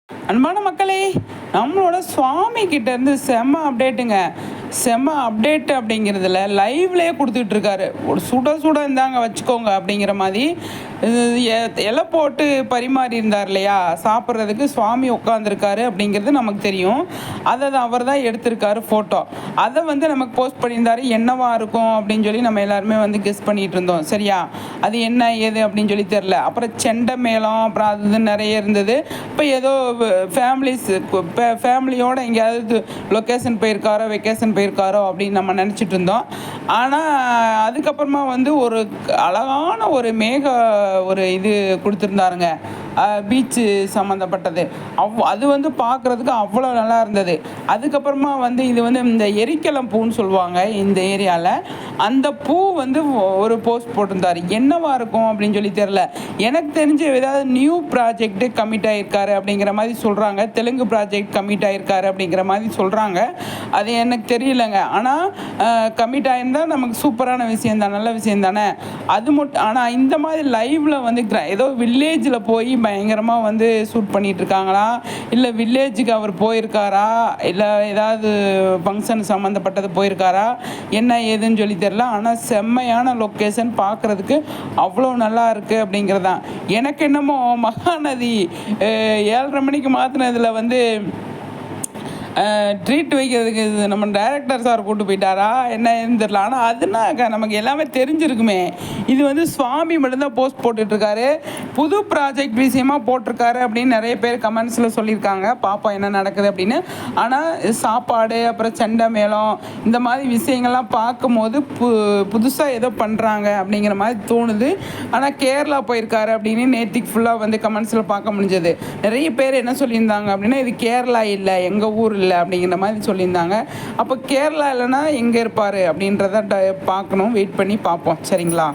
அன்பான மக்களே, நம்மளோட சுவாமி கிட்ட இருந்து செம்ம அப்டேட்டுங்க. செம்ம அப்டேட் அப்படிங்கிறதுல லைவ்லேயே கொடுத்துட்ருக்காரு. ஒரு சுட சுட இருந்தாங்க வச்சுக்கோங்க அப்படிங்கிற மாதிரி இலை போட்டு பரிமாறி இருந்தார் இல்லையா, சாப்பிட்றதுக்கு சுவாமி உட்காந்துருக்காரு அப்படிங்கிறது நமக்கு தெரியும். அதை அவர் தான் எடுத்திருக்காரு ஃபோட்டோ. அதை நமக்கு போஸ்ட் பண்ணியிருந்தாரு. என்னவா இருக்கும் அப்படின்னு சொல்லி நம்ம எல்லாருமே கெஸ் பண்ணிகிட்டு இருந்தோம். சரியா, அது என்ன ஏது அப்படின்னு சொல்லி தெரில. அப்புறம் செண்டை மேளம், அப்புறம் அது நிறைய இருந்தது. இப்போ ஏதோ ஃபேமிலியோடு எங்கேயாவது லொக்கேஷன் போயிருக்காரோ அப்படின்னு நம்ம நினச்சிட்டு இருந்தோம். ஆனால் அதுக்கப்புறமா ஒரு அழகான ஒரு ஒரு இது கொடுத்துருந்தாருங்க, பீச்சு சம்மந்தப்பட்டது. அது பார்க்குறதுக்கு அவ்வளோ நல்லா இருந்தது. அதுக்கப்புறமா இது இந்த எரிக்கலம் பூன்னு சொல்லுவாங்க இந்த ஏரியாவில். அந்த பூ ஒரு போஸ்ட் போட்டிருந்தார். என்னவா இருக்கும் அப்படின்னு சொல்லி தெரில. எனக்கு தெரிஞ்ச ஏதாவது நியூ ப்ராஜெக்ட் கமிட் ஆகிருக்காரு அப்படிங்கிற மாதிரி சொல்கிறாங்க. தெலுங்கு ப்ராஜெக்ட் கமிட் ஆகிருக்காரு அப்படிங்கிற மாதிரி சொல்கிறாங்க. அது எனக்கு தெரியலைங்க. ஆனால் கமிட் ஆகிருந்தால் நமக்கு சூப்பரான விஷயம் தான், நல்ல விஷயம் தானே. அது மட்டும். ஆனால் இந்த மாதிரி லைவில் ஏதோ வில்லேஜில் போய் பயங்கரமாக ஷூட் பண்ணிகிட்டு இருக்காங்களா, இல்லை வில்லேஜுக்கு அவர் போயிருக்காரா, இல்லை ஏதாவது ஃபங்க்ஷன் சம்மந்தப்பட்டது போயிருக்காரா, என்ன ஏதுன்னு சொல்லி தெரில. ஆனால் செம்மையான லொக்கேஷன், பார்க்குறதுக்கு அவ்வளோ நல்லா இருக்குது அப்படிங்கிறதான். எனக்கு என்னமோ மகாநதி 7:30 மணிக்கு மாற்றினதில் ட்ரீட் வைக்கிறதுக்கு நம்ம டைரக்டர் சார் கூப்பிட்டு போயிட்டாரா என்னன்னு தெரியல. ஆனால் அதுனா நமக்கு எல்லாமே தெரிஞ்சிருக்குமே. இது சுவாமி மட்டும்தான் போஸ்ட் போட்டுட்ருக்காரு. புது ப்ராஜெக்ட் விஷயமாக போட்டிருக்காரு அப்படின்னு நிறைய பேர் கமெண்ட்ஸில் சொல்லியிருக்காங்க. பார்ப்போம் என்ன நடக்குது அப்படின்னு. ஆனால் சாப்பாடு, அப்புறம் செண்டை மேளம், இந்த மாதிரி விஷயங்கள்லாம் பார்க்கும்போது புதுசாக ஏதோ பண்ணுறாங்க அப்படிங்கிற மாதிரி தோணுது. ஆனால் கேரளா போயிருக்காரு அப்படின்னு நேற்றுக்கு ஃபுல்லாக கமெண்ட்ஸில் பார்க்க முடிஞ்சது. நிறைய பேர் என்ன சொல்லியிருந்தாங்க அப்படின்னா, இது கேரளா இல்லை, எங்கள் ஊர் இல்லை அப்படிங்கிற மாதிரி சொல்லியிருந்தாங்க. அப்போ கேரளா இல்லைன்னா எங்கே இருப்பார் அப்படின்றத பார்க்கணும். வெயிட் பண்ணி பார்ப்போம். சரிங்களா?